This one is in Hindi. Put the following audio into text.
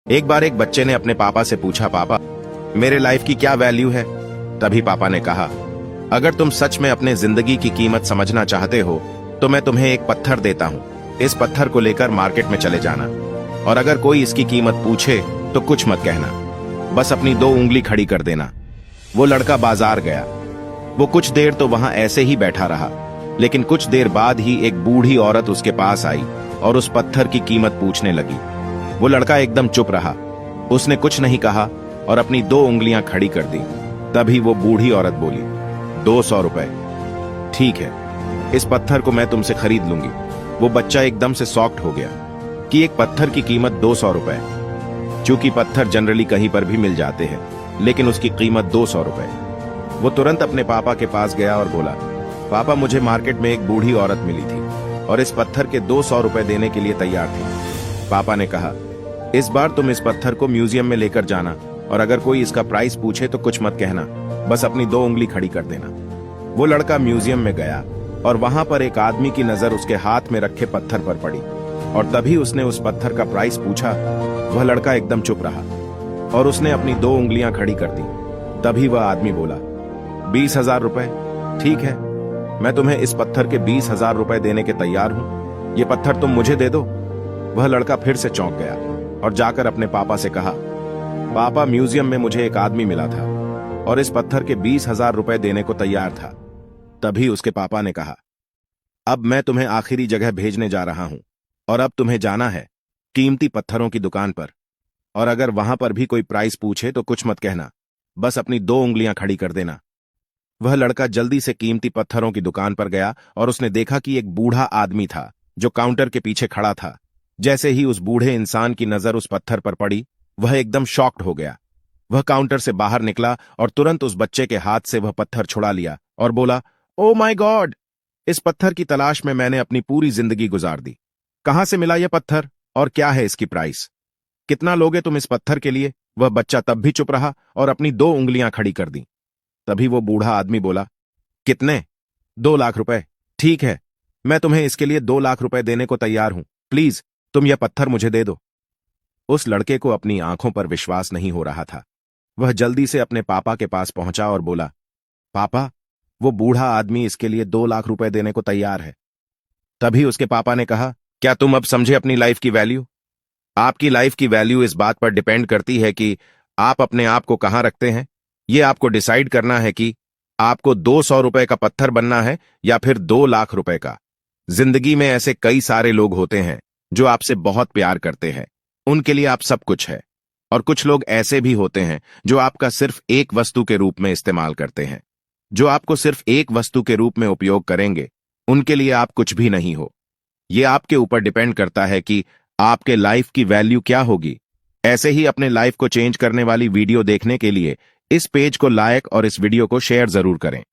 एक बार एक बच्चे ने अपने पापा से पूछा, पापा मेरे लाइफ की क्या वैल्यू है? तभी पापा ने कहा, अगर तुम सच में अपने जिंदगी की कीमत समझना चाहते हो तो मैं तुम्हें एक पत्थर देता हूँ। इस पत्थर को लेकर मार्केट में चले जाना और अगर कोई इसकी कीमत पूछे तो कुछ मत कहना, बस अपनी 2 उंगली खड़ी कर देना। वो लड़का बाजार गया। वो कुछ देर तो वहां ऐसे ही बैठा रहा, लेकिन कुछ देर बाद ही एक बूढ़ी औरत उसके पास आई और उस पत्थर की कीमत पूछने लगी। वो लड़का एकदम चुप रहा, उसने कुछ नहीं कहा और अपनी 2 उंगलियां खड़ी कर दी। तभी वो बूढ़ी औरत बोली, 200 रुपए। ठीक है, इस पत्थर को मैं तुमसे खरीद लूंगी। वो बच्चा एकदम से शॉक्ड हो गया कि एक पत्थर की कीमत 200 रुपए। चूंकि पत्थर जनरली कहीं पर भी मिल जाते हैं, लेकिन उसकी कीमत 200 रुपए। वो तुरंत अपने पापा के पास गया और बोला, पापा मुझे मार्केट में एक बूढ़ी औरत मिली थी और इस पत्थर के 200 रुपए देने के लिए तैयार थी। पापा ने कहा, इस बार तुम इस पत्थर को म्यूजियम में लेकर जाना और अगर कोई इसका प्राइस पूछे तो कुछ मत कहना, बस अपनी 2 उंगली खड़ी कर देना। वो लड़का म्यूजियम में गया और वहां पर एक आदमी की नजर उसके हाथ में रखे पत्थर पर पड़ी और तभी उसने उस पत्थर का प्राइस पूछा। वह लड़का एकदम चुप रहा और उसने अपनी 2 उंगलियां खड़ी कर दी। तभी वह आदमी बोला, 20,000 रुपए। ठीक है, मैं तुम्हें इस पत्थर के 20,000 रुपए देने के तैयार हूं। ये पत्थर तुम मुझे दे दो। वह लड़का फिर से चौंक गया और जाकर अपने पापा से कहा, पापा म्यूजियम में मुझे एक आदमी मिला था और इस पत्थर के 20,000 रुपए देने को तैयार था। तभी उसके पापा ने कहा, अब मैं तुम्हें आखिरी जगह भेजने जा रहा हूं और अब तुम्हें जाना है कीमती पत्थरों की दुकान पर और अगर वहां पर भी कोई प्राइस पूछे तो कुछ मत कहना, बस अपनी 2 उंगलियां खड़ी कर देना। वह लड़का जल्दी से कीमती पत्थरों की दुकान पर गया और उसने देखा कि एक बूढ़ा आदमी था जो काउंटर के पीछे खड़ा था। जैसे ही उस बूढ़े इंसान की नजर उस पत्थर पर पड़ी, वह एकदम शॉक्ड हो गया। वह काउंटर से बाहर निकला और तुरंत उस बच्चे के हाथ से वह पत्थर छुड़ा लिया और बोला, ओ माय गॉड, इस पत्थर की तलाश में मैंने अपनी पूरी जिंदगी गुजार दी। कहां से मिला यह पत्थर और क्या है इसकी प्राइस? कितना लोगे तुम इस पत्थर के लिए? वह बच्चा तब भी चुप रहा और अपनी 2 उंगलियां खड़ी कर दी। तभी वो बूढ़ा आदमी बोला, कितने? 2 लाख रुपए। ठीक है, मैं तुम्हें इसके लिए 2 लाख रुपए देने को तैयार हूं। प्लीज तुम यह पत्थर मुझे दे दो। उस लड़के को अपनी आंखों पर विश्वास नहीं हो रहा था। वह जल्दी से अपने पापा के पास पहुंचा और बोला, पापा वो बूढ़ा आदमी इसके लिए 2 लाख रुपए देने को तैयार है। तभी उसके पापा ने कहा, क्या तुम अब समझे अपनी लाइफ की वैल्यू? आपकी लाइफ की वैल्यू इस बात पर डिपेंड करती है कि आप अपने आप को कहां रखते हैं। यह आपको डिसाइड करना है कि आपको 200 रुपए का पत्थर बनना है या फिर 2 लाख रुपए का। जिंदगी में ऐसे कई सारे लोग होते हैं जो आपसे बहुत प्यार करते हैं, उनके लिए आप सब कुछ है, और कुछ लोग ऐसे भी होते हैं जो आपका सिर्फ एक वस्तु के रूप में इस्तेमाल करते हैं। जो आपको सिर्फ एक वस्तु के रूप में उपयोग करेंगे, उनके लिए आप कुछ भी नहीं हो। यह आपके ऊपर डिपेंड करता है कि आपके लाइफ की वैल्यू क्या होगी। ऐसे ही अपने लाइफ को चेंज करने वाली वीडियो देखने के लिए इस पेज को लाइक और इस वीडियो को शेयर जरूर करें।